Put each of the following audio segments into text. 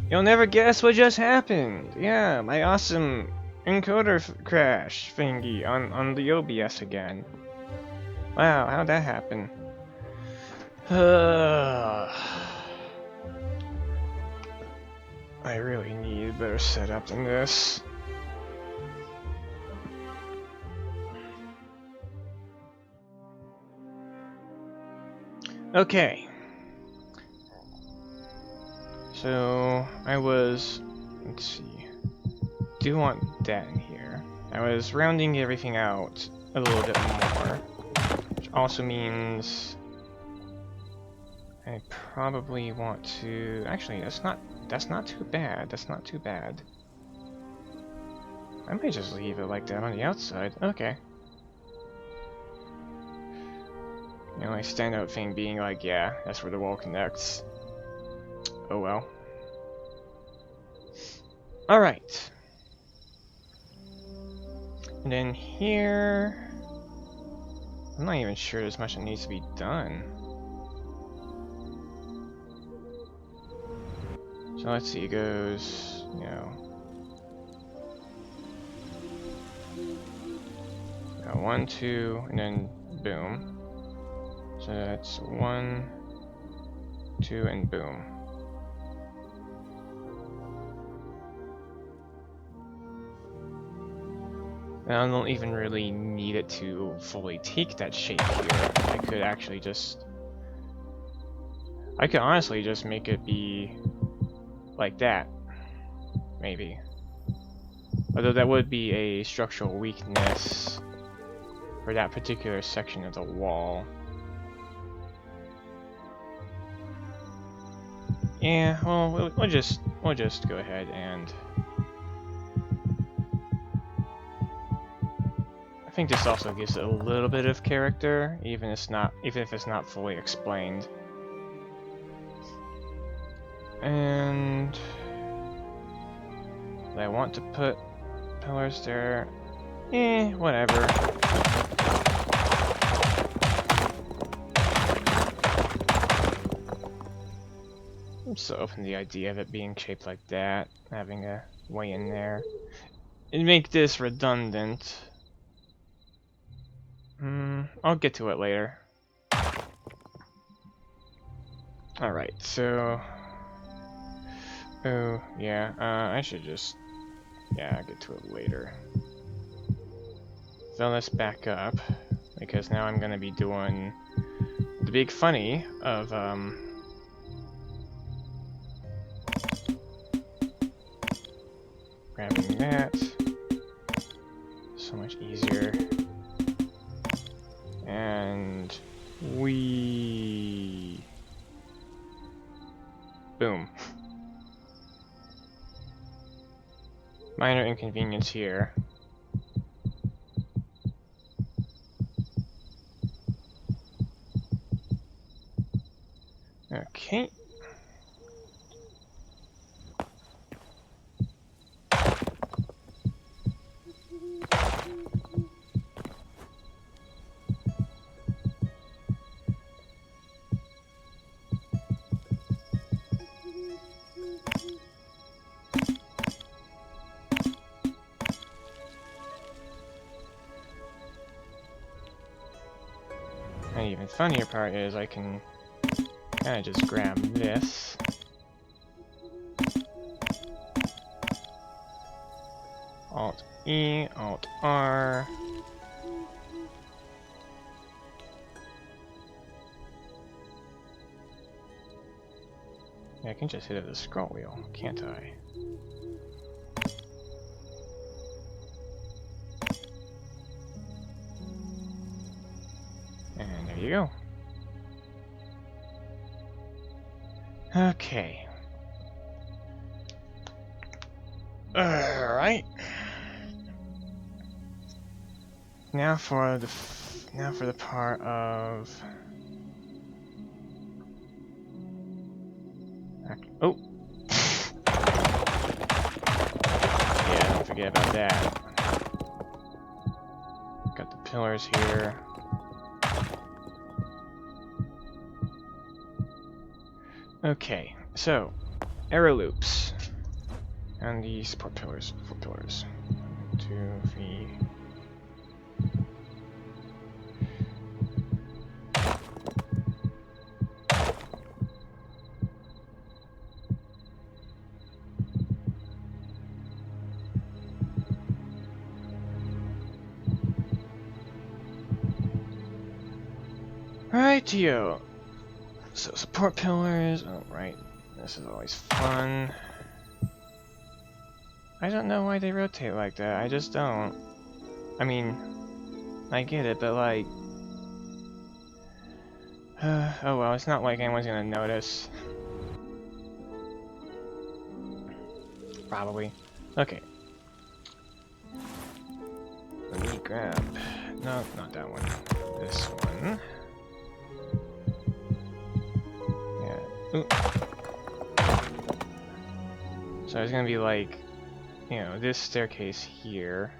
You'll never guess what just happened. Yeah, my awesome encoder crash thingy on the OBS again. Wow, how'd that happen? I really need a better setup than this. Okay. So, let's see, do want that in here. I was rounding everything out a little bit more, which also means I probably want to, actually that's not too bad, that's not too bad. I might just leave it like that on the outside, okay. The only standout thing being like, yeah, that's where the wall connects. Oh well. Alright. And then here... I'm not even sure there's much that needs to be done. So let's see, it goes, you know... 1, 2, and then boom. So that's 1, 2, and boom. I don't even really need it to fully take that shape here. I could actually just... I could honestly just make it be like that. Maybe. Although that would be a structural weakness for that particular section of the wall. Yeah, well, we'll just go ahead and... I think this also gives it a little bit of character, even if it's not fully explained. And I want to put pillars there. Whatever. I'm so open to the idea of it being shaped like that, having a way in there. It'd make this redundant. I'll get to it later. Alright, so... Oh, yeah, I should just... Yeah, I'll get to it later. Fill this back up, because now I'm gonna be doing the big funny of, grabbing that. So much easier. And... Boom. Minor inconvenience here. Okay. And even funnier part is I can kind of just grab this. Alt E, Alt R. Yeah, I can just hit it with a scroll wheel, can't I? And there you go. Okay. Alright. Now for the part of... Oh! Yeah, don't forget about that. Got the pillars here. Okay, so arrow loops. And the support pillars, 4 pillars. 1, 2, 3. Rightio. So support pillars. Oh right, this is always fun. I don't know why they rotate like that. I just don't. I mean, I get it, but like, oh well. It's not like anyone's gonna notice. Probably. Okay. Let me grab. No, not that one. This one. Yeah. Ooh. So it's gonna be like, you know, this staircase here.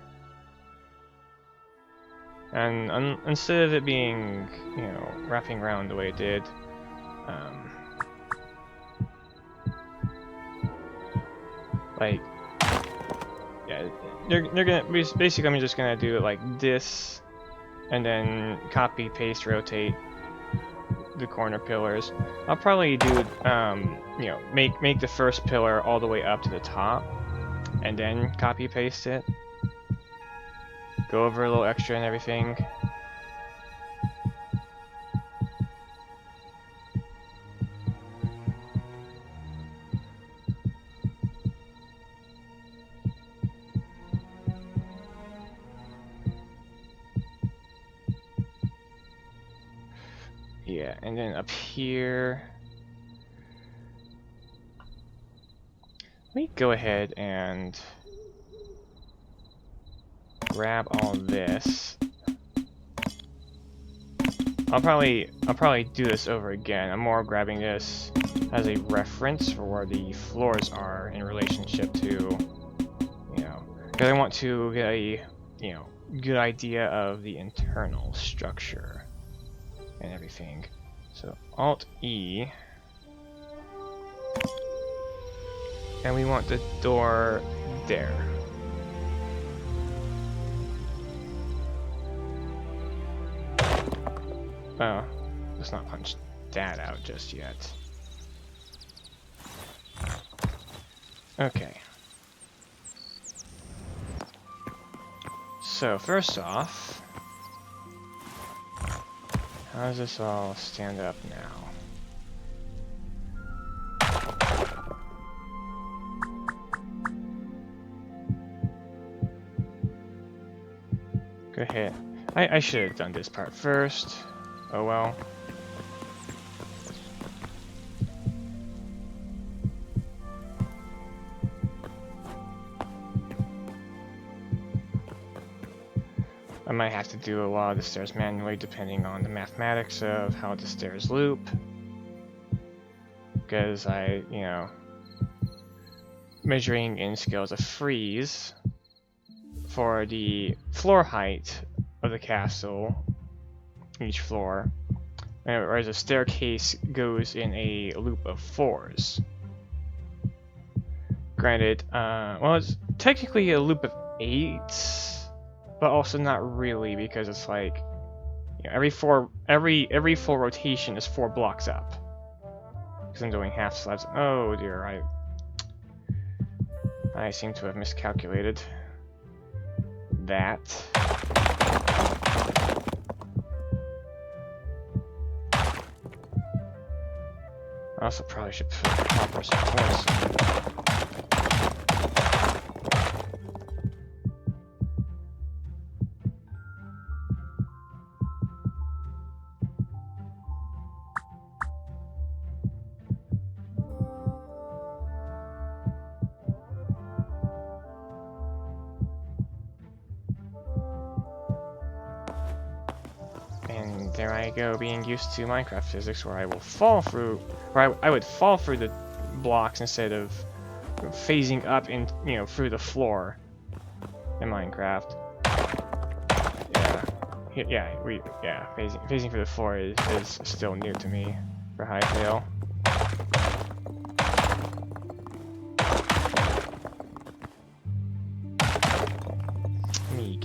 And instead of it being, you know, wrapping around the way it did, like, yeah, they're gonna basically. I'm just gonna do it like this, and then copy, paste, rotate the corner pillars. I'll probably do, you know, make the first pillar all the way up to the top, and then copy paste it. Go over a little extra and everything. Yeah, and then up here, let me go ahead and grab all this. I'll probably do this over again. I'm more grabbing this as a reference for where the floors are in relationship to, you know, because I want to get a, you know, good idea of the internal structure and everything. So Alt E, and we want the door there. Oh, let's not punch that out just yet. Okay. So first off, how does this all stand up now? Go ahead. I should have done this part first. Oh well. I might have to do a lot of the stairs manually depending on the mathematics of how the stairs loop. Because you know, measuring in scales of freeze for the floor height of the castle, each floor, whereas a staircase goes in a loop of 4s. Granted, well, it's technically a loop of 8s. But also not really, because it's like, you know, every full rotation is 4 blocks up. Because I'm doing half slabs. Oh dear, I seem to have miscalculated that. I also probably should put proper supports. And there I go, being used to Minecraft physics, where I will fall through, or I would fall through the blocks instead of phasing up in, you know, through the floor in Minecraft. Yeah, phasing through the floor is still new to me for Hytale.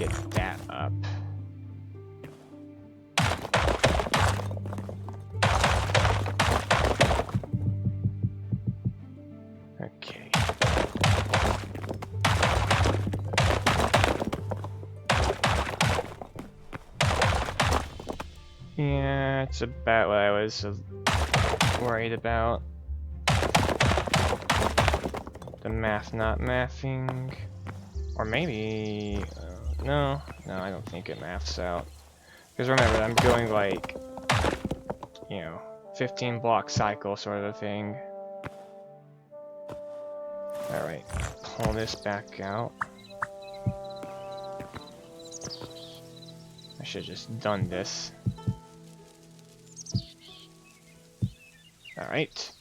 get that up. Okay. Yeah, it's about what I was worried about. The math not mathing. Or maybe... no, I don't think it maths out. Because remember, I'm going like, you know, 15 block cycle sort of thing. Alright, pull this back out. I should have just done this. Alright.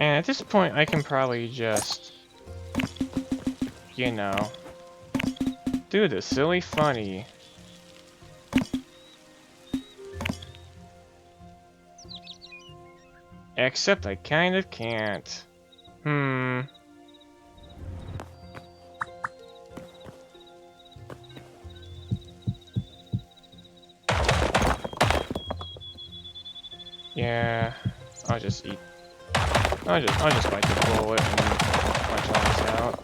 And at this point, I can probably just, you know, do the silly funny. Except I kind of can't. Yeah, I'll just eat. I'll just bite the bullet and punch all this out.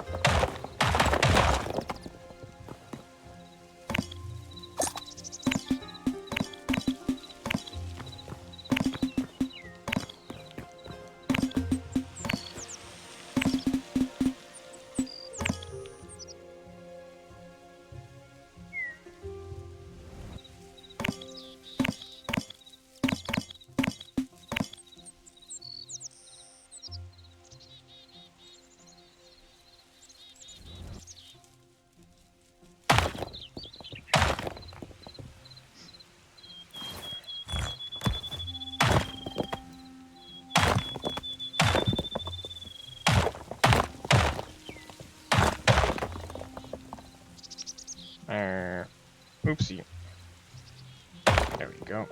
Oopsie. There we go.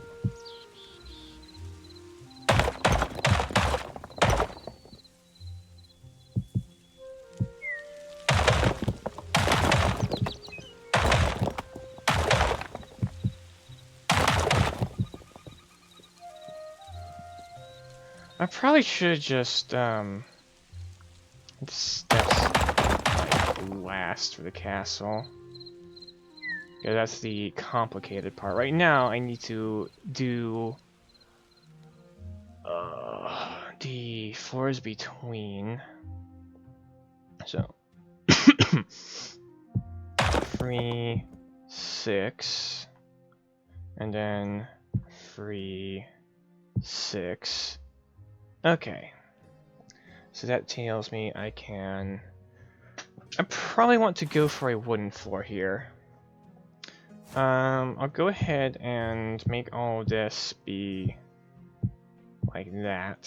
I probably should just steps last for the castle. Yeah, that's the complicated part. Right now, I need to do the floors between. So 3, 6, and then 3, 6. Okay. So that tells me I probably want to go for a wooden floor here. I'll go ahead and make all this be like that.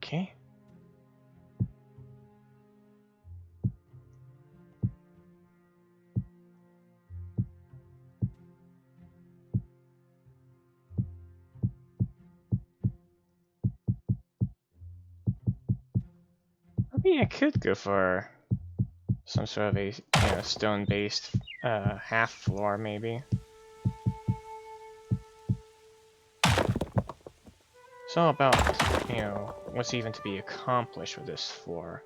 Okay. I mean, I could go for some sort of a stone-based half floor, maybe. It's all about, you know, what's even to be accomplished with this floor.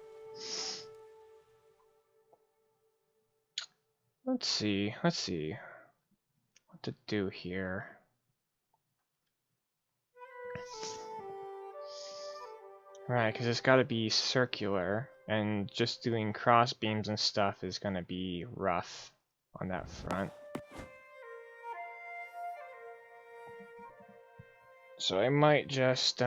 Let's see what to do here. Right, because it's got to be circular, and just doing cross beams and stuff is going to be rough on that front. So I might just, see,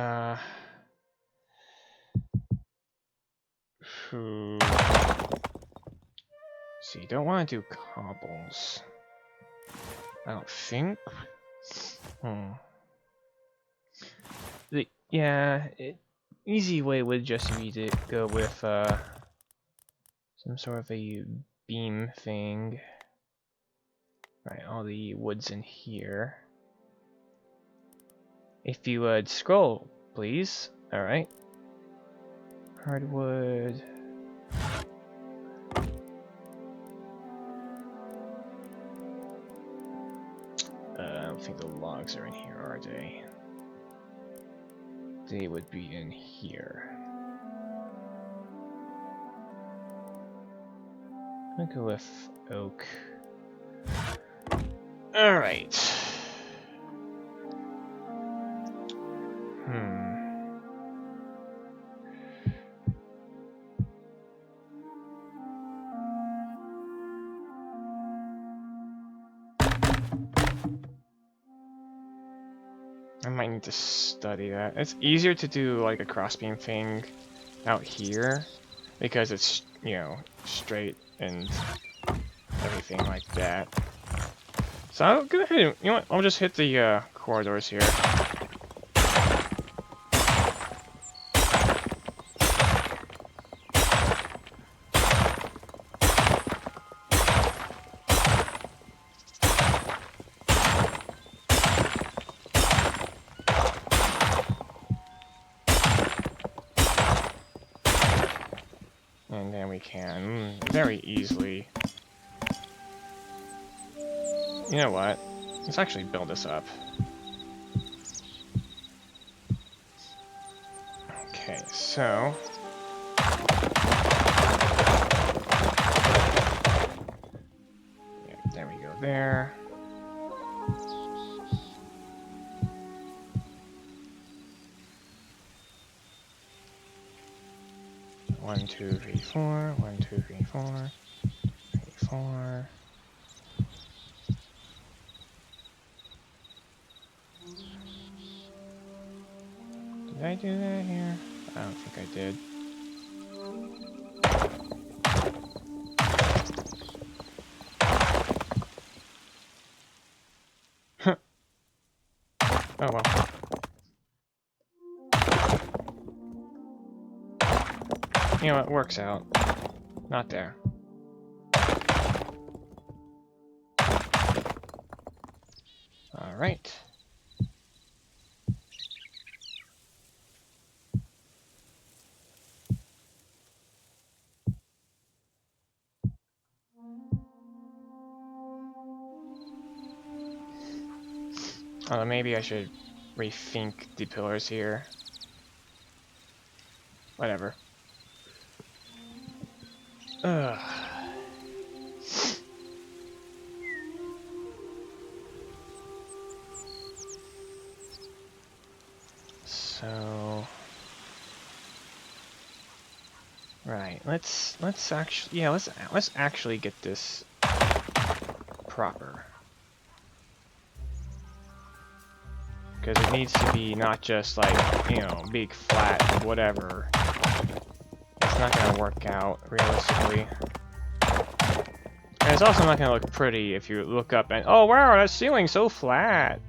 don't want to do cobbles. I don't think. Yeah, easy way would just be to go with some sort of a beam thing. Right, all the wood's in here. If you would scroll, please. Alright. Hardwood. I don't think the logs are in here, are they? They would be in here. I'll go with oak. Alright. I might need to study that. It's easier to do like a crossbeam thing out here because it's, you know, straight and everything like that. So I'll go ahead and, you know what, I'll just hit the corridors here. And then we can very easily. You know what? Let's actually build this up. Okay, so yeah, there we go there. One, two, three, four. 1, 2, 3, 4. 3, 4. Did I do that here? I don't think I did. Oh well. You know, it works out. Not there. Alright. Maybe I should rethink the pillars here. Whatever. Ugh. So right, let's actually, yeah, let's actually get this proper. Because it needs to be not just like, you know, big flat whatever. It's not gonna work out realistically. And it's also not gonna look pretty if you look up and, oh wow, that ceiling's so flat.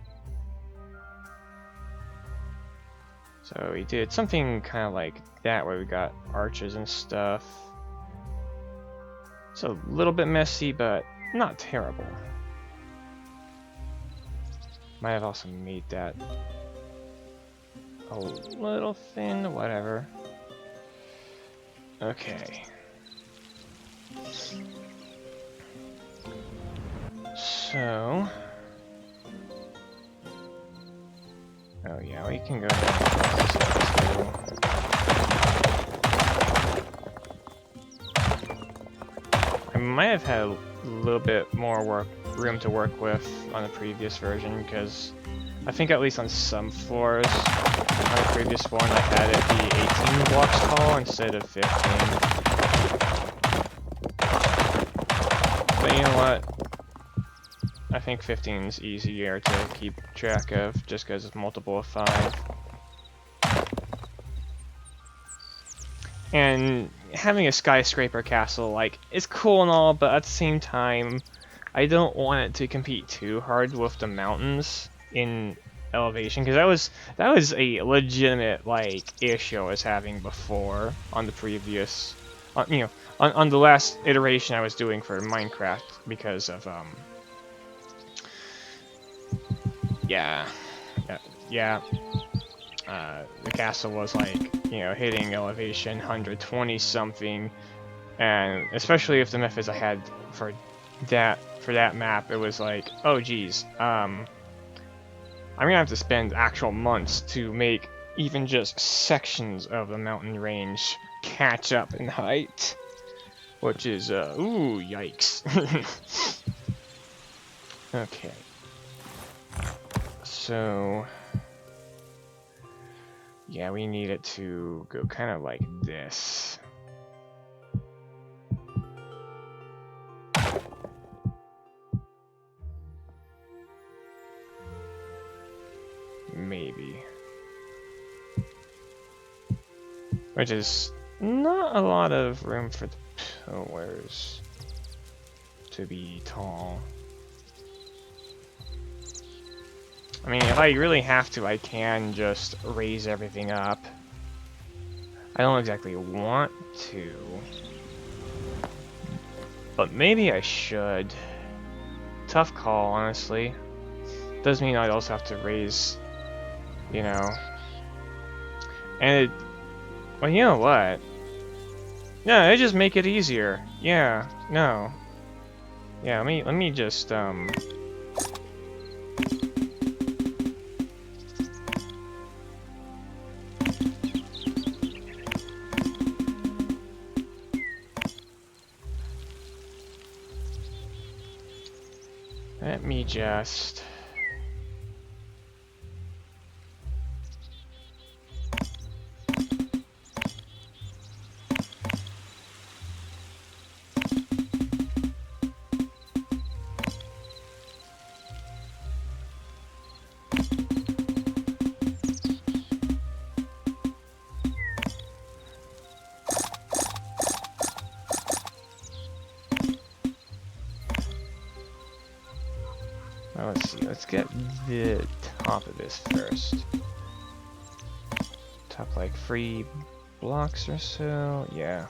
So we did something kind of like that where we got arches and stuff. It's a little bit messy, but not terrible. Might have also made that a little thin, whatever. Okay. So... Oh yeah, we can go ahead and I might have had a little bit more room to work with on the previous version, because I think at least on some floors on the previous one I had it be 18 blocks tall instead of 15. But you know what? I think 15 is easier to keep track of just because it's multiple of 5. And having a skyscraper castle, like, is cool and all, but at the same time, I don't want it to compete too hard with the mountains in elevation, because that was a legitimate, like, issue I was having before on the previous, you know, on the last iteration I was doing for Minecraft, because of, yeah, yeah, the castle was like, you know, hitting elevation 120 something, and especially if the methods I had for that map, it was like, oh geez, I'm gonna have to spend actual months to make even just sections of the mountain range catch up in height, which is ooh, yikes. Okay, so yeah, we need it to go kind of like this. Maybe. Which is not a lot of room for the pillars to be tall. I mean, if I really have to, I can just raise everything up. I don't exactly want to, but maybe I should. Tough call, honestly. Does mean I'd also have to raise, you know. And it, well, you know what? Yeah, it just make it easier. Yeah, no. Yeah, let me just let me just let's see, let's get the top of this first. Top like 3 blocks or so, yeah.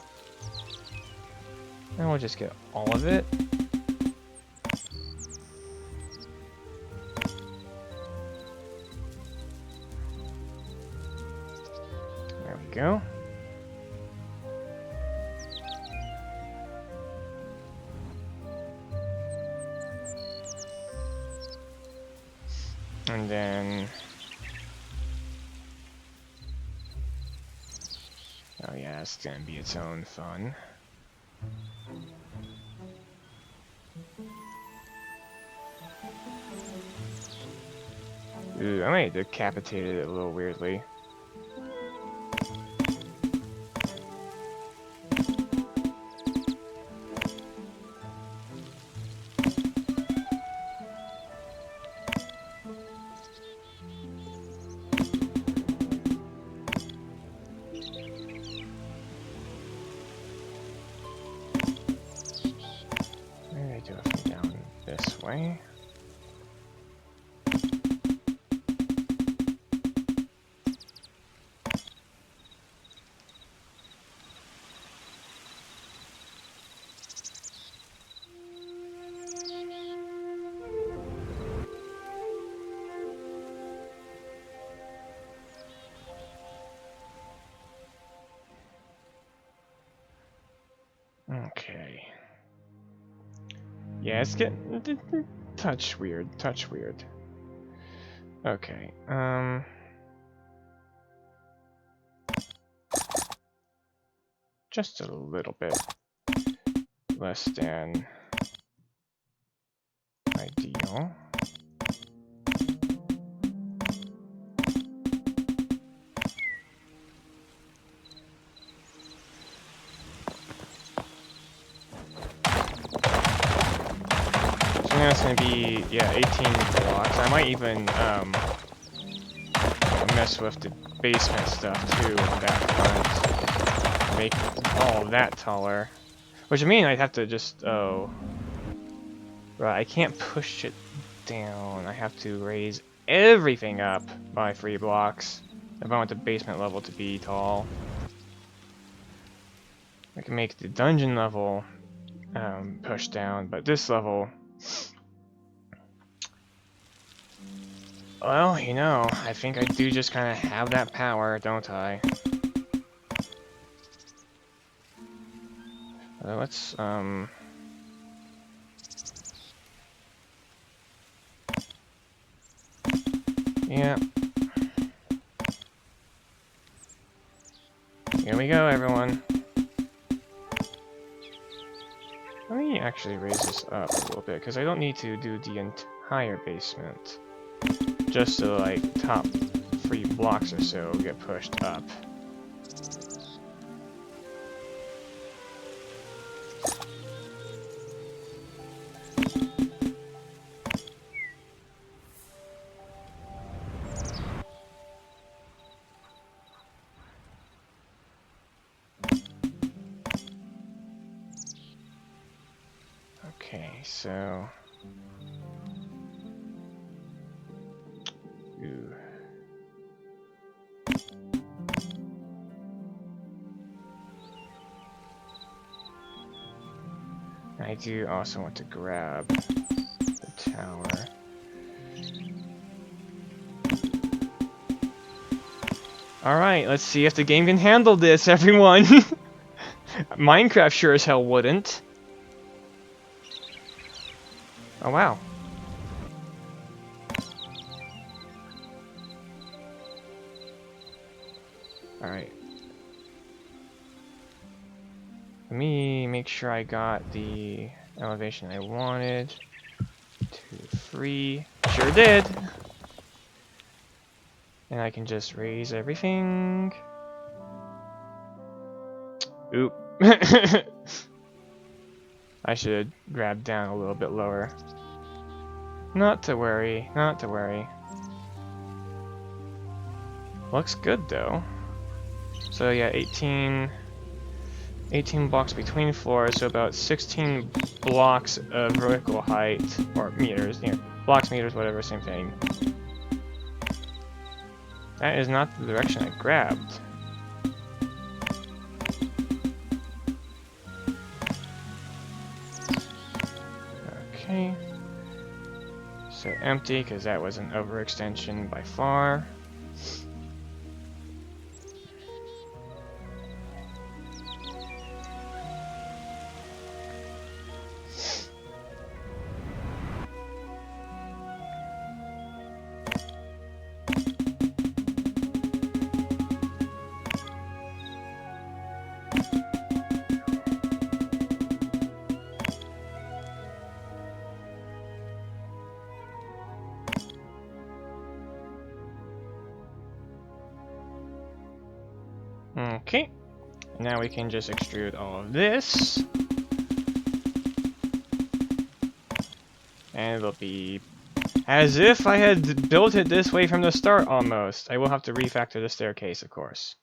And we'll just get all of it. There we go. And then, oh yeah, it's gonna be its own fun. Ooh, I might have decapitated it a little weirdly. Maybe I do it from down this way. Okay. Yeah, it's getting touch weird. Okay. just a little bit less than ideal. So now it's gonna be, yeah, 18 blocks. I might even mess with the basement stuff too on that front. Make all of that taller. Which I mean I'd have to just, oh. Right, I can't push it down. I have to raise everything up by 3 blocks if I want the basement level to be tall. I can make the dungeon level push down, but this level, well, you know, I think I do just kind of have that power, don't I? Let's, yeah. Here we go, everyone. Let me actually raise this up a little bit, because I don't need to do the entire basement. Just so, like, top 3 blocks or so get pushed up. Okay, so... Ooh. I do also want to grab the tower. Alright, let's see if the game can handle this, everyone! Minecraft sure as hell wouldn't. Oh wow. Alright. Let me make sure I got the elevation I wanted. 2, 3. Sure did! And I can just raise everything. Oop. I should grab down a little bit lower. Not to worry, not to worry. Looks good though. So yeah, 18 blocks between floors, so about 16 blocks of vertical height, or meters, you know, blocks, meters, whatever, same thing. That is not the direction I grabbed. Okay. So empty, because that was an overextension by far. Okay, now we can just extrude all of this. And it'll be as if I had built it this way from the start almost. I will have to refactor the staircase, of course.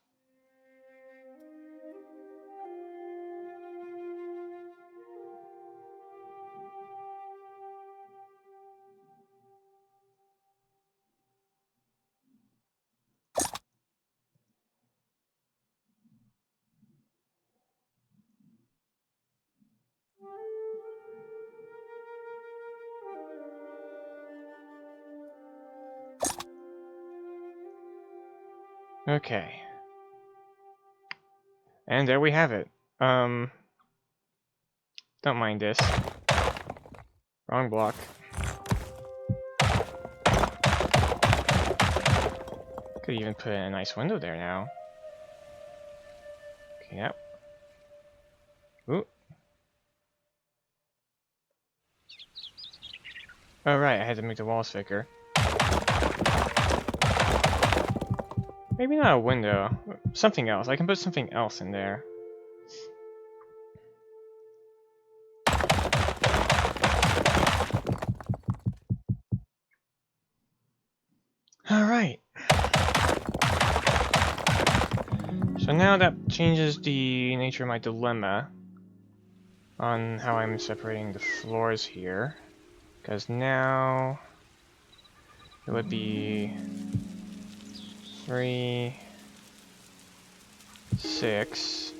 Okay. And there we have it. Don't mind this. Wrong block. Could even put in a nice window there now. Okay, yep. Ooh. Oh right, I had to make the walls thicker. Maybe not a window. Something else. I can put something else in there. Alright. So now that changes the nature of my dilemma on how I'm separating the floors here. Because now it would be 3, 6,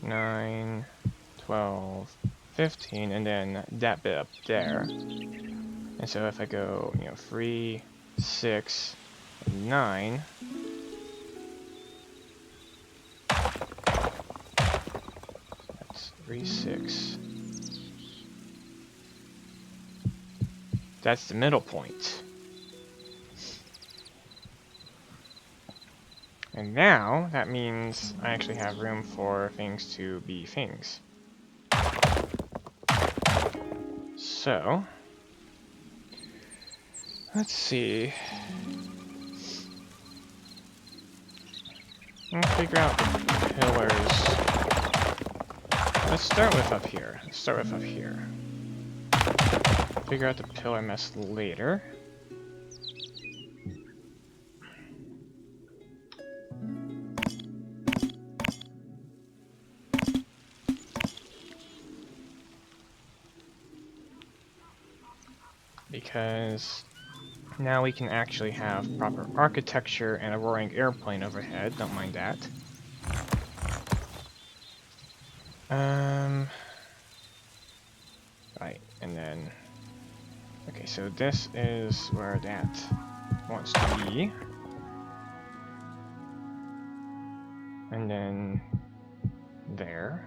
9, 12, 15, and then that bit up there. And so if I go, 3, 6, and 9, that's 3, 6. That's the middle point. And now, that means I actually have room for things to be things. So, let's see. Let's figure out the pillars. Let's start with up here. Figure out the pillar mess later. Because now we can actually have proper architecture and a roaring airplane overhead. Don't mind that. Right, and then... Okay, so this is where that wants to be. And then... there.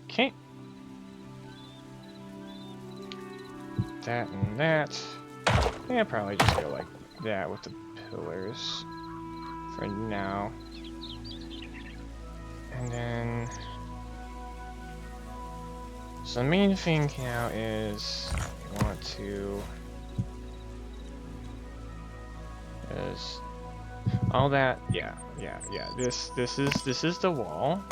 Okay. That and that. Yeah, probably just go like that with the pillars for now. And then... So the main thing now is we want to... is all that, yeah. This is the wall.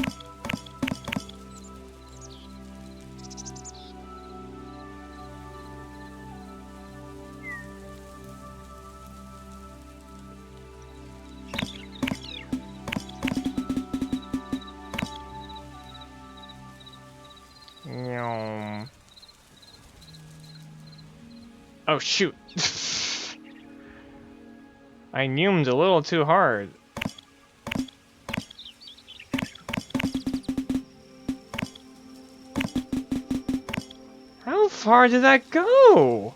Oh shoot! I neumed a little too hard. How far did that go?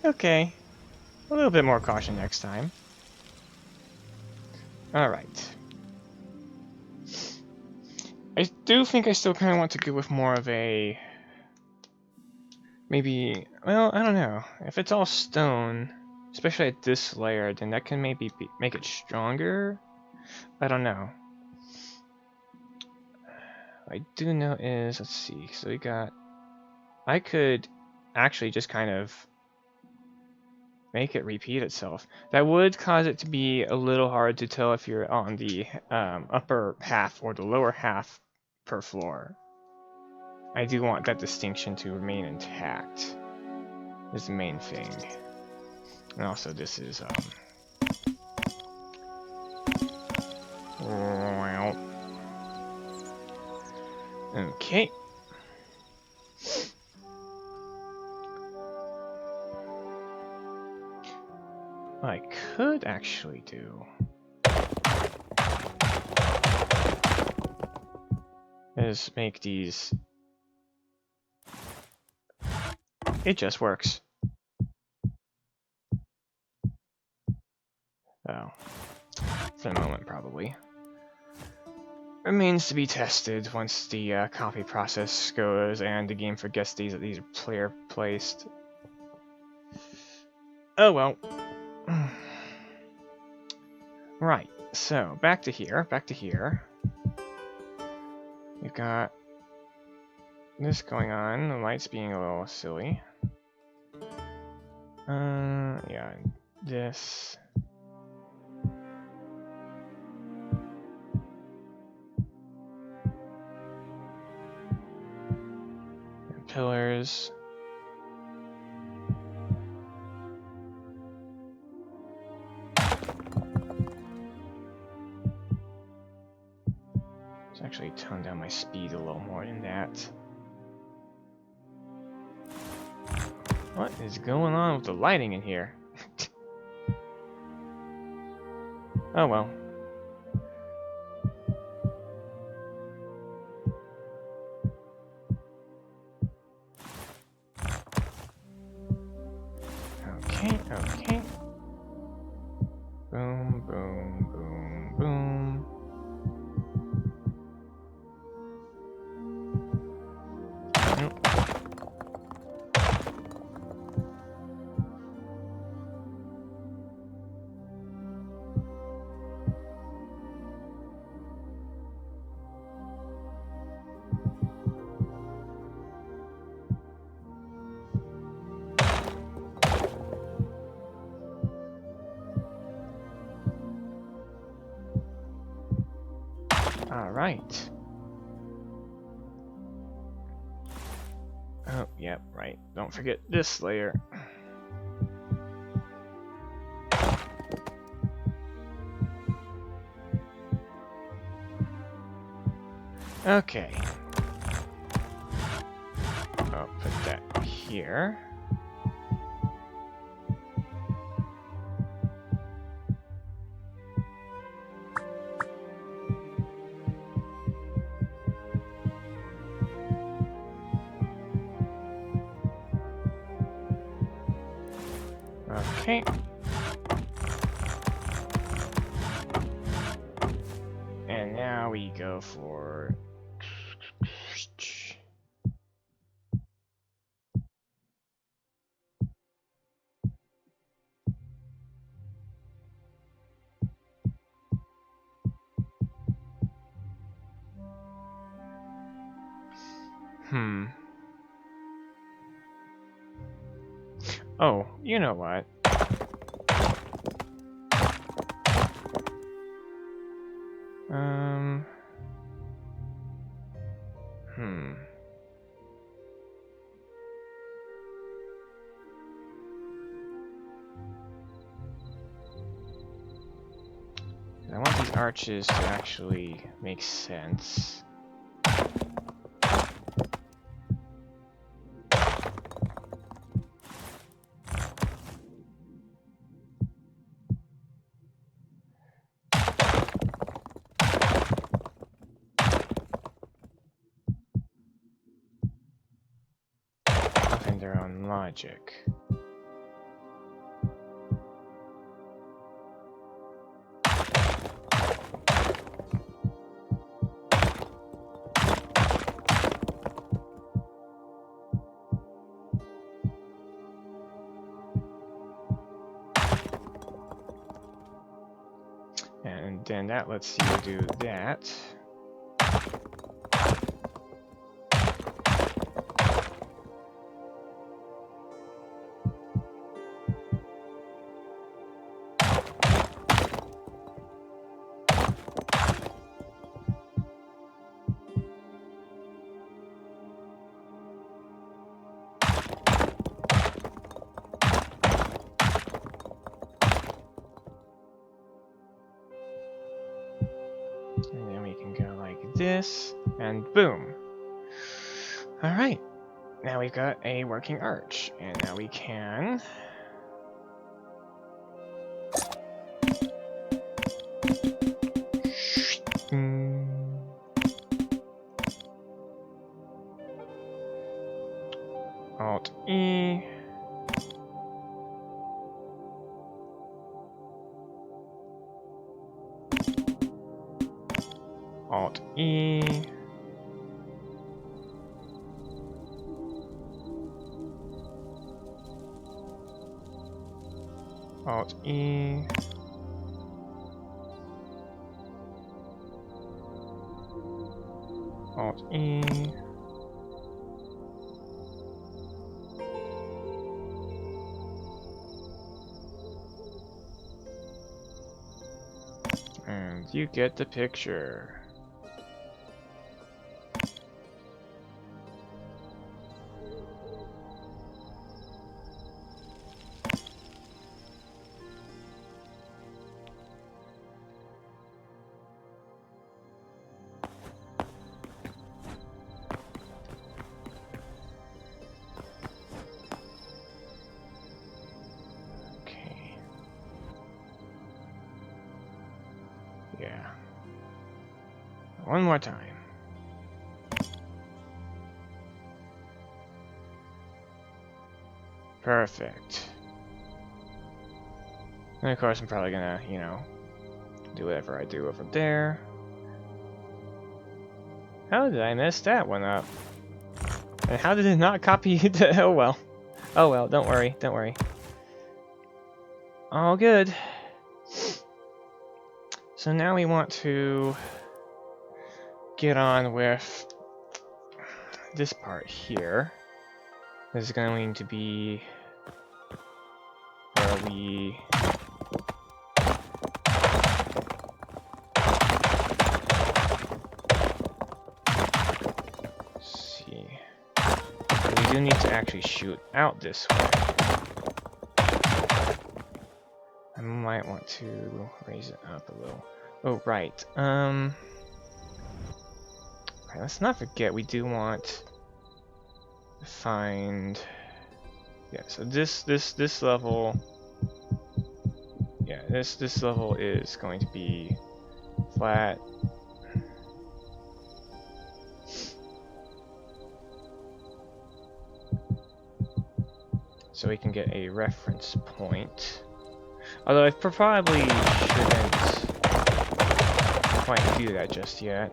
Okay. A little bit more caution next time. Alright. I do think I still kind of want to go with more of a... Maybe... Well, I don't know. If it's all stone, especially at this layer, then that can maybe make it stronger? I don't know. What I do know is... Let's see. So we got... I could actually just kind of make it repeat itself. That would cause it to be a little hard to tell if you're on the upper half or the lower half per floor. I do want that distinction to remain intact, is the main thing. And also this is okay. What I could actually do is make these It just works. Oh. For the moment, probably. Remains to be tested once the copy process goes and the game forgets these are player placed. Oh well. Right, so back to here. We've got this going on, the lights being a little silly. Yeah, this. And pillars. Let's actually tone down my speed a little more than that. What is going on with the lighting in here? Oh well. Okay. Boom, boom, boom, boom. Alright. Oh, yep, right. Don't forget this layer. Okay. I'll put that here. Okay. And now we go for... Oh, you know what? I want these arches to actually make sense. Within their own logic. And then that lets you do that. And then we can go like this, and boom. Alright, now we've got a working arch, and now we can... Alt-E... Alt E. Alt E. Alt E. And you get the picture. Yeah. One more time. Perfect. And of course I'm probably gonna, you know, do whatever I do over there. How did I mess that one up? And how did it not copy the... Oh well. Oh well, don't worry, don't worry. All good. So now we want to get on with this part here. This is going to be where we see. We do need to actually shoot out this way. I might want to raise it up a little. Oh, right. Right, let's not forget we do want to find. Yeah, so this level. Yeah, this level is going to be flat. So we can get a reference point. Although I probably shouldn't quite do that just yet.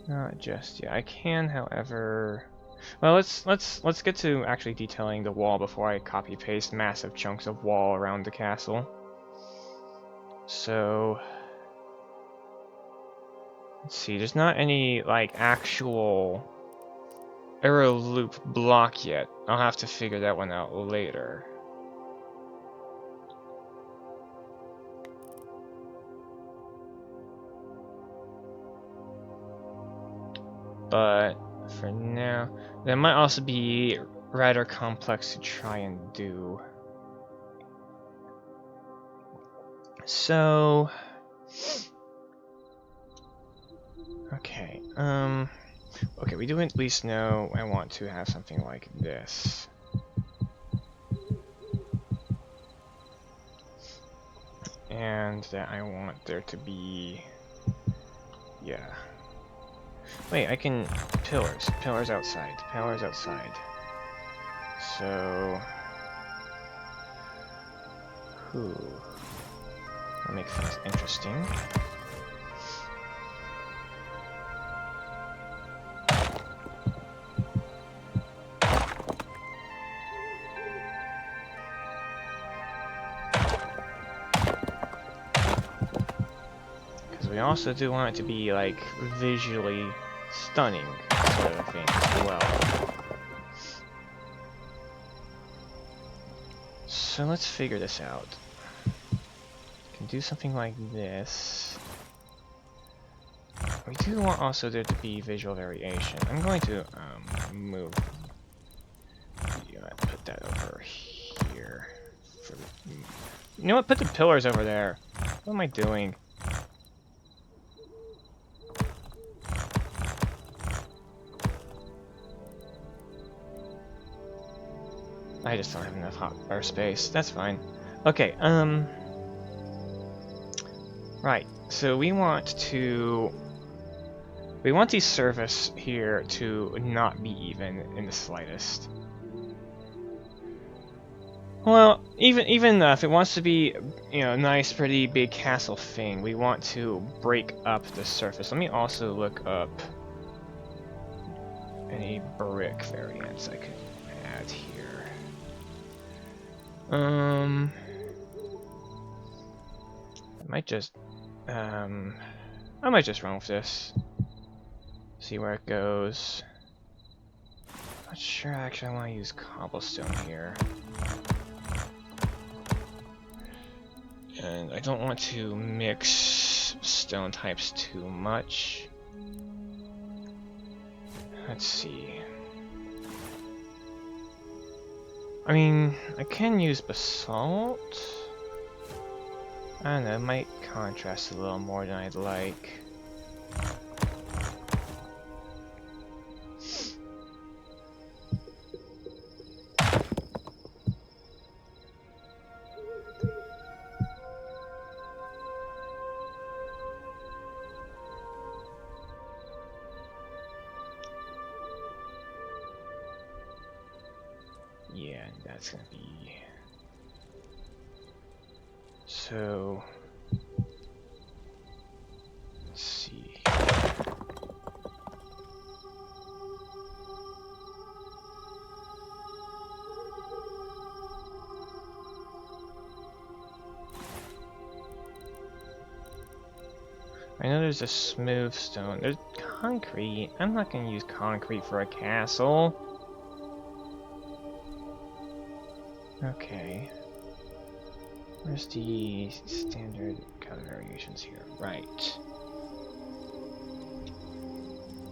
Not just yet. I can, however. Well, let's get to actually detailing the wall before I copy paste massive chunks of wall around the castle. So let's see. There's not any like actual arrow loop block yet. I'll have to figure that one out later. But for now, that might also be rather complex to try and do. So, okay, okay, we do at least know I want to have something like this. And that I want there to be, yeah. Wait, I can, pillars outside, So, that'll make things interesting. We also do want it to be like visually stunning sort of thing as well. So let's figure this out. Can do something like this. We do want also there to be visual variation. I'm going to move. Put that over here. You know what? Put the pillars over there. What am I doing? I just don't have enough hot air space. That's fine. Okay, right. So we want the surface here to not be even in the slightest. Well, even if it wants to be, you know, a nice, pretty big castle thing, we want to break up the surface. Let me also look up any brick variants I could add here. I might just run with this. See where it goes. Not sure actually I want to use cobblestone here. And I don't want to mix stone types too much. Let's see. I mean, I can use basalt. I don't know, it might contrast a little more than I'd like. Yeah, that's gonna be... So... Let's see... I know there's a smooth stone. There's concrete. I'm not gonna use concrete for a castle. Okay. Where's the standard color variations here? Right.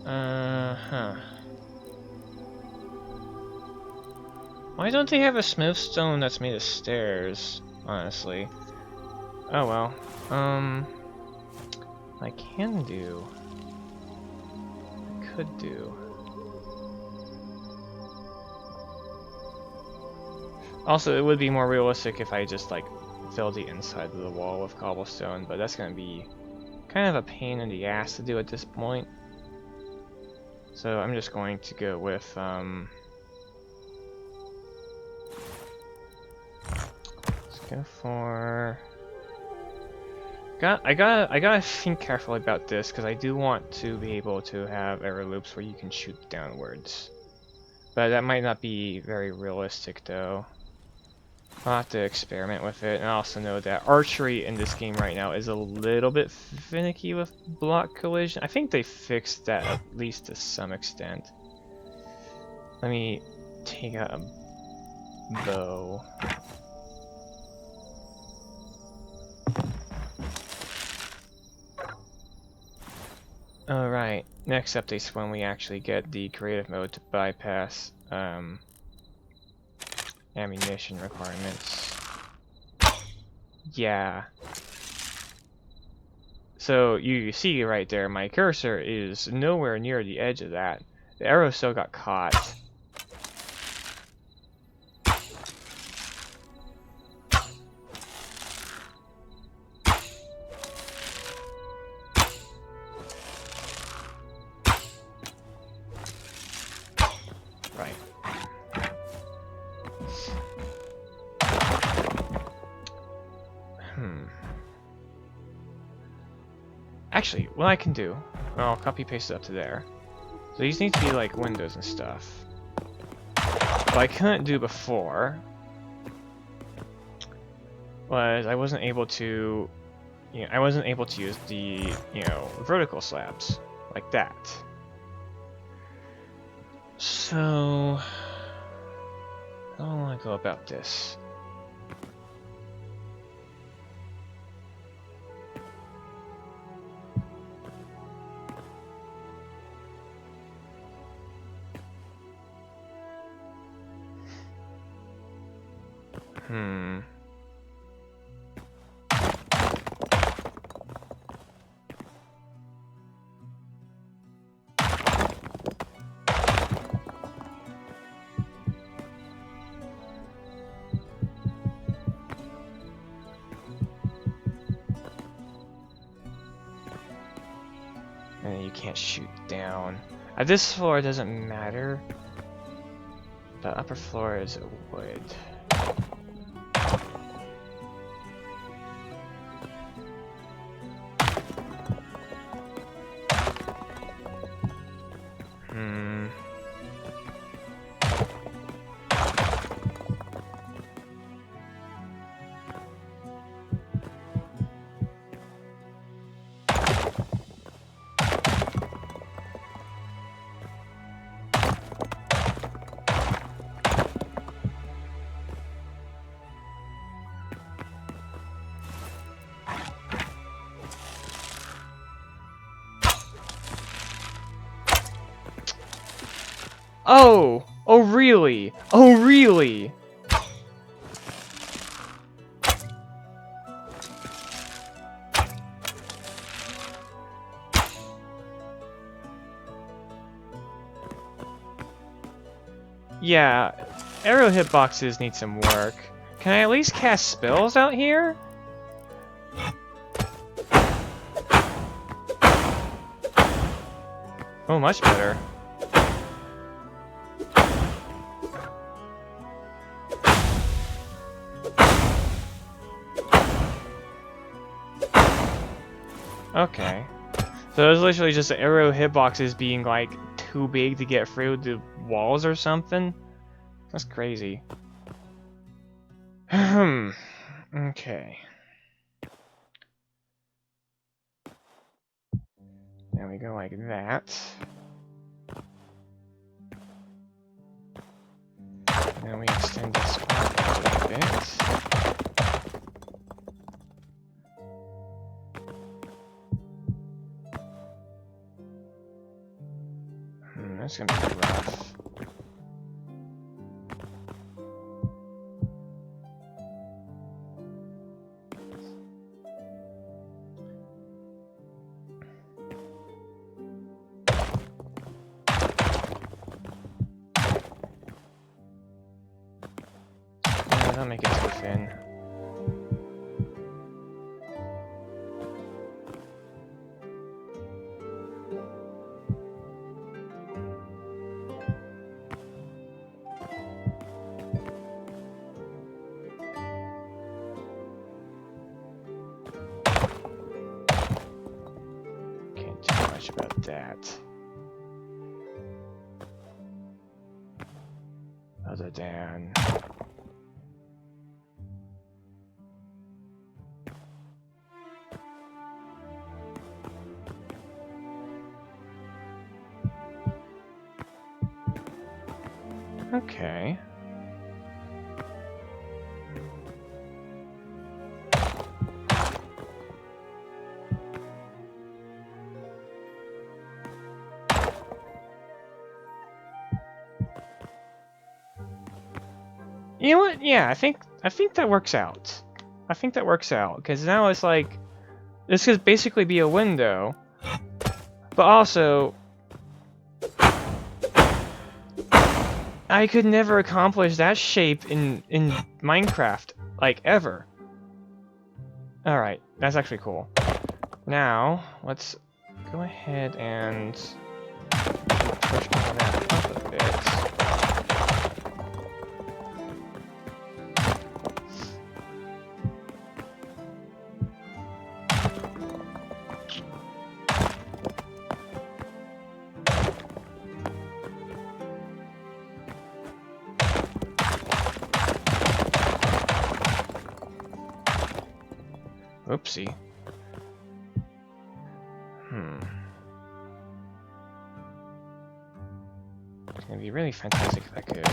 Huh. Why don't they have a smooth stone that's made of stairs, honestly? Oh well. I can do... I could do... Also, it would be more realistic if I just, like, fill the inside of the wall with cobblestone, but that's gonna be kind of a pain in the ass to do at this point. So I'm just going to go with, let's go for... I gotta think carefully about this, because I do want to be able to have arrow loops where you can shoot downwards. But that might not be very realistic, though. I'll have to experiment with it, and I also know that archery in this game right now is a little bit finicky with block collision. I think they fixed that at least to some extent. Let me take out a bow. Alright, next update's when we actually get the creative mode to bypass ammunition requirements. Yeah. So you see right there, my cursor is nowhere near the edge of that. The arrow still got caught. Right. Actually, what I can do, I'll copy paste it up to there. So these need to be like windows and stuff. What I couldn't do before was I wasn't able to, I wasn't able to use the, vertical slabs like that. So, how do I want to go about this? And you can't shoot down. This floor doesn't matter. The upper floor is wood. Oh! Oh really? Oh really? Yeah, arrow hitboxes need some work. Can I at least cast spells out here? Oh, much better. Okay. So it was literally just arrow hitboxes being like too big to get through the walls or something? That's crazy. Okay. There we go like that. Then we extend this part a little bit. That's gonna be rough. Yeah, that'll make it too thin. Can't do much about that. Other than... Okay. You know what? Yeah, I think that works out. I think that works out because now it's like this could basically be a window, but also I could never accomplish that shape in Minecraft like ever. All right, that's actually cool. Now let's go ahead and push all that up a bit. Oopsie. It's gonna be really fantastic if I could.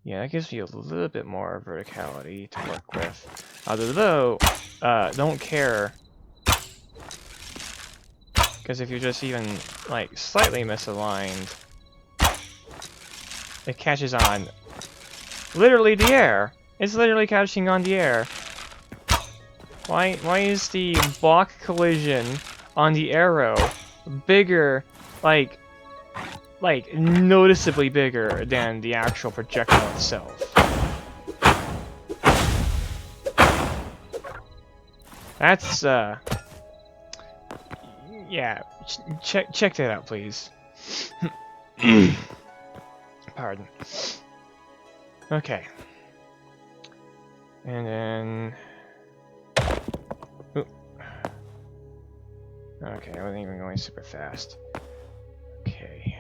Yeah, that gives you a little bit more verticality to work with. Although, don't care. Because if you're just even, like, slightly misaligned, it catches on literally the air. It's literally catching on the air. Why is the block collision on the arrow bigger, like noticeably bigger than the actual projectile itself? That's yeah, check that out, please. Pardon. Okay. And then... Oop. Okay, I wasn't even going super fast. Okay.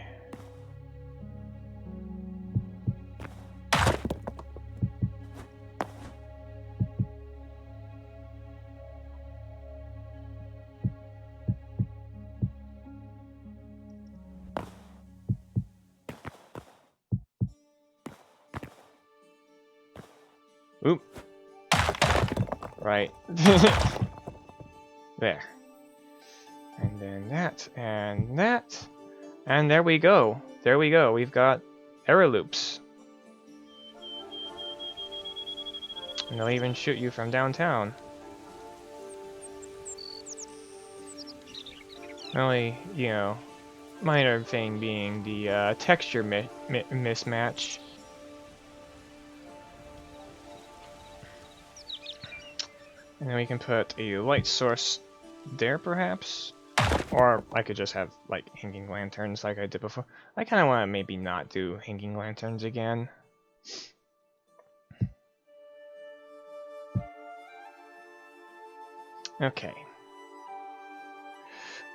Oop. Right. There. And then that, and that. And there we go. There we go. We've got error loops. And they'll even shoot you from downtown. Only, you know, minor thing being the texture mismatch. And then we can put a light source there, perhaps? Or I could just have, like, hanging lanterns like I did before. I kind of want to maybe not do hanging lanterns again. Okay.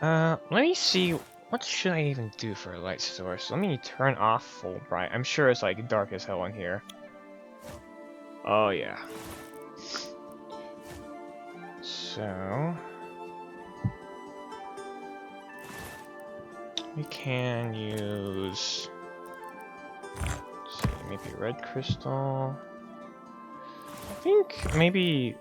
Let me see, what should I even do for a light source? Let me turn off full bright. I'm sure it's, like, dark as hell in here. Oh, yeah. So... we can use... let's see, maybe red crystal... I think maybe...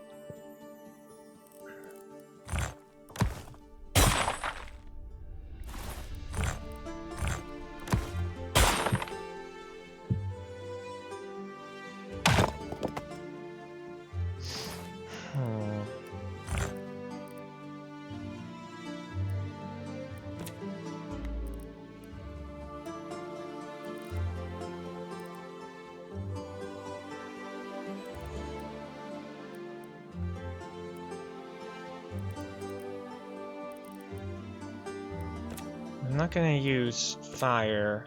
I'm not gonna use fire,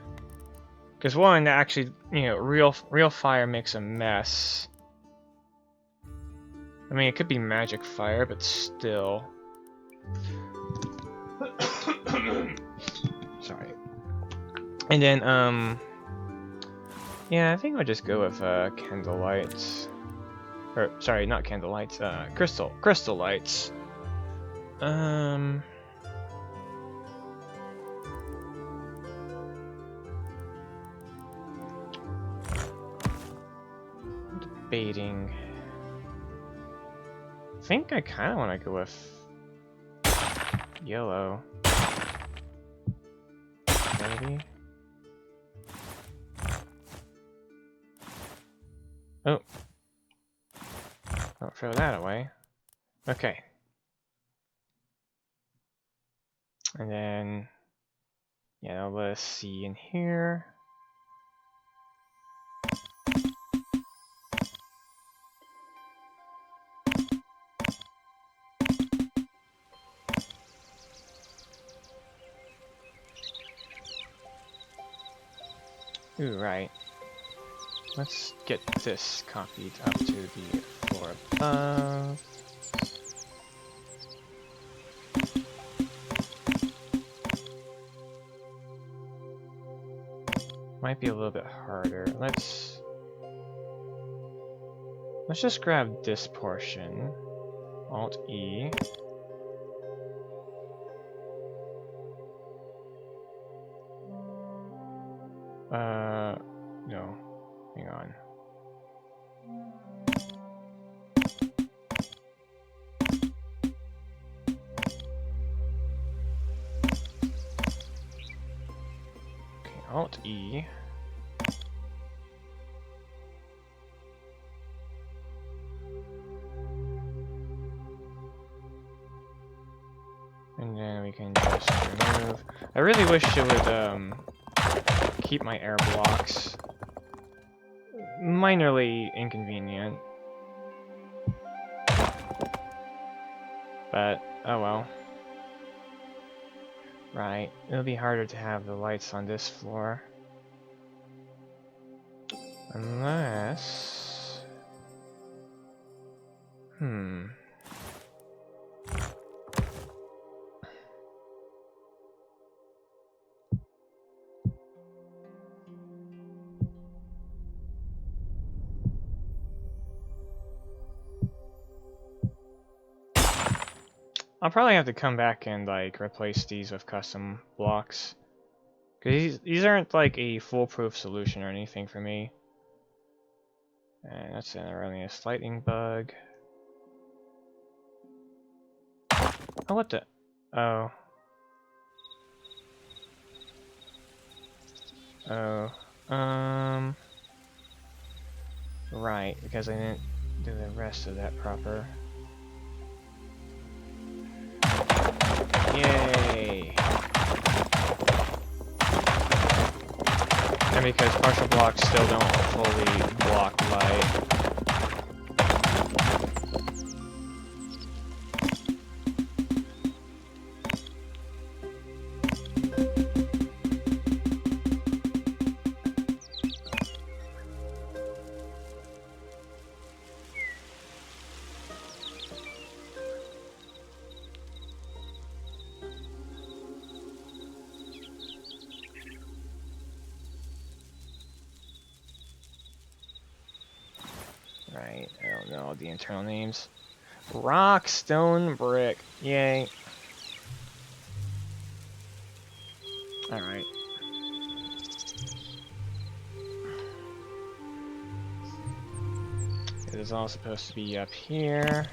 because one, actually, you know, real fire makes a mess. I mean, it could be magic fire, but still. Sorry. And then, yeah, I think I'll just go with candlelight. Or sorry, not candlelight. Crystal lights. Debating. I think I kind of want to go with yellow. Maybe. Oh. Don't throw that away. Okay. And then, yeah, let's see in here. Ooh, right. Let's get this copied up to the floor above. Might be a little bit harder. Let's just grab this portion. Alt E. No. Hang on. Okay, Alt E. And then we can just remove. I really wish it would keep my air blocks. Minorly inconvenient. But, oh well. Right, it'll be harder to have the lights on this floor. Unless... I'll probably have to come back and, like, replace these with custom blocks. Because these aren't, like, a foolproof solution or anything for me. And that's an erroneous lightning bug. Oh, what the? Oh. Oh, right, because I didn't do the rest of that proper. Yay! And because partial blocks still don't fully block light. Right, I don't know the internal names. Rock, stone, brick. Yay. Alright. It is all supposed to be up here.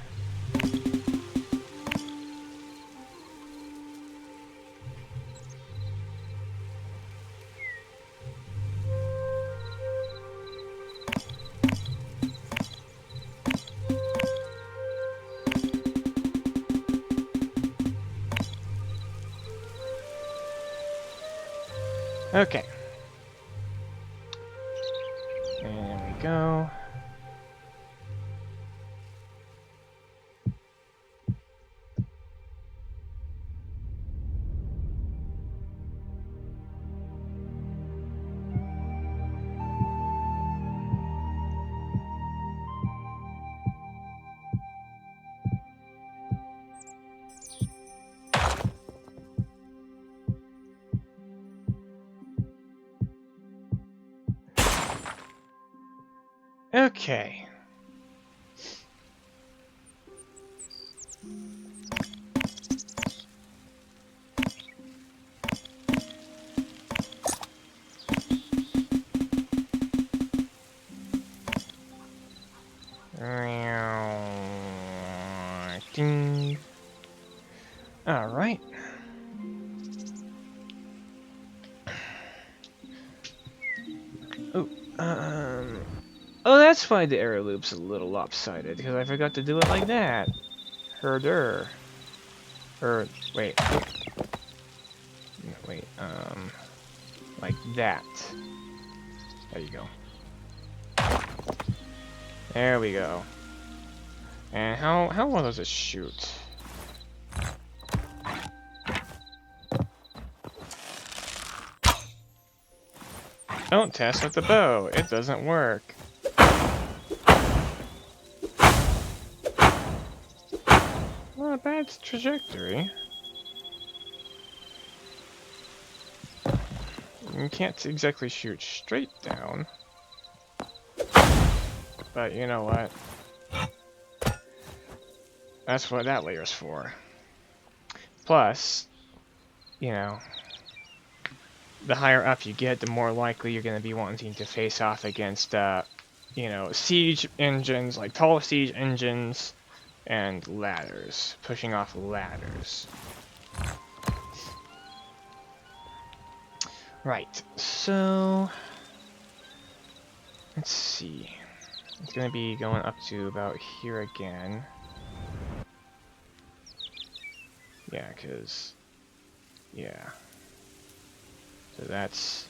Okay. And there we go. Okay. Ding. All right. Oh, oh, that's why the arrow loop's a little lopsided, because I forgot to do it like that. Herder. Wait. Oh. Wait, like that. There you go. There we go. And how well does it shoot? Don't test with the bow. It doesn't work. Not a bad trajectory. You can't exactly shoot straight down. But you know what? That's what that layer's for. Plus, you know, the higher up you get, the more likely you're going to be wanting to face off against, you know, siege engines, like tall siege engines, and ladders. Pushing off ladders. Right, so... let's see. It's going to be going up to about here again. Yeah, because... yeah. So that's...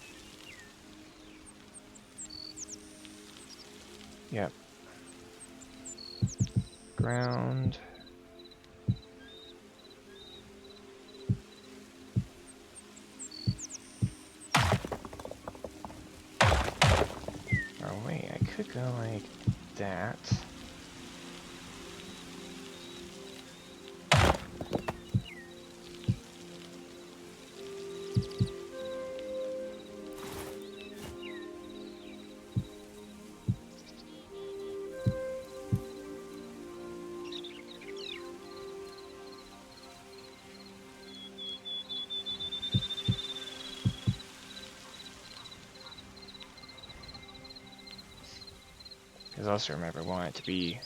yep. Ground. Oh wait, I could go like that. Because also remember, we want it to be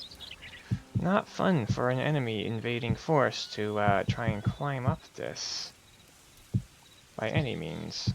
not fun for an enemy invading force to try and climb up this by any means.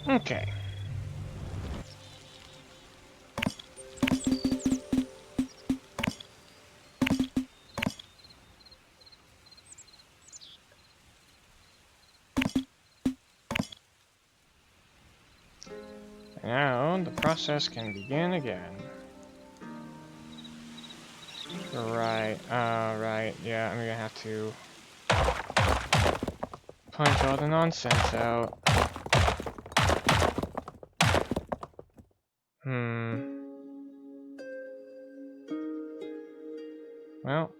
Okay. Now the process can begin again. Right, right, yeah, I'm gonna have to punch all the nonsense out. Well,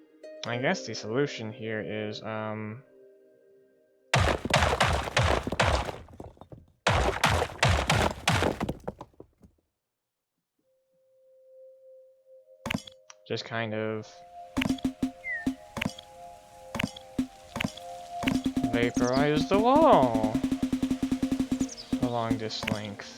I guess the solution here is, just kind of vaporize the wall along this length.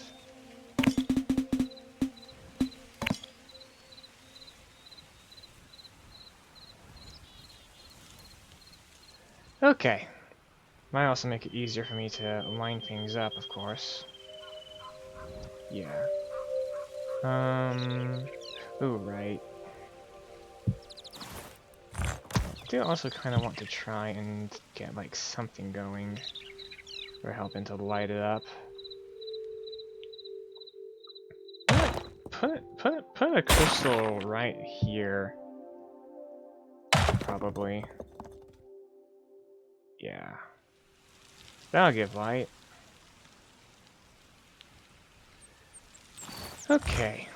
Okay. Might also make it easier for me to line things up, of course. Yeah. Ooh, right. I do also kind of want to try and get, like, something going. Or helping to light it up. Put a crystal right here. Probably. Yeah. That'll give light. Okay.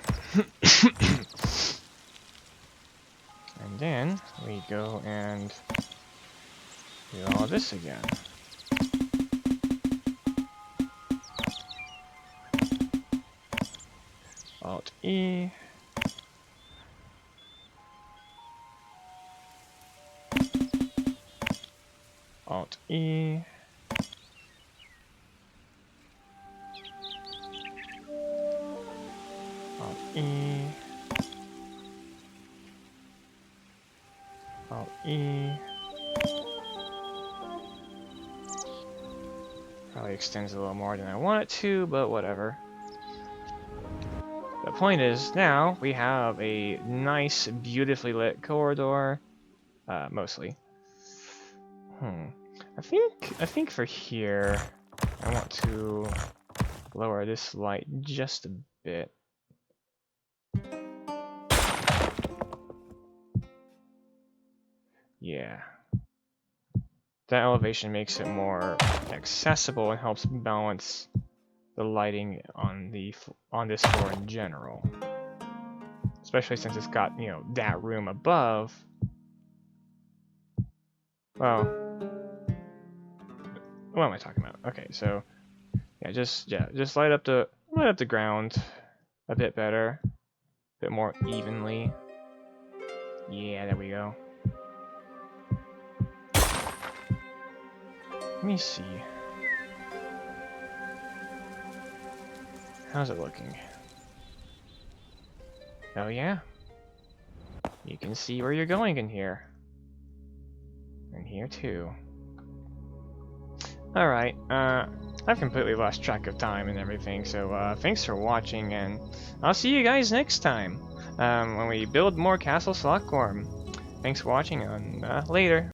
And then we go and do all this again. Alt E. Alt E. Alt E. Alt E. Probably extends a little more than I want it to, but whatever. The point is, now we have a nice, beautifully lit corridor. Mostly. I think for here, I want to lower this light just a bit. Yeah. That elevation makes it more accessible and helps balance the lighting on this floor in general. Especially since it's got, you know, that room above. Well, what am I talking about? Okay, so yeah, just light up the ground a bit better, a bit more evenly. Yeah, there we go. Let me see. How's it looking? Oh yeah. You can see where you're going in here. And here too. Alright, I've completely lost track of time and everything, so thanks for watching, and I'll see you guys next time when we build more Castle Slotgorm. Thanks for watching, and later.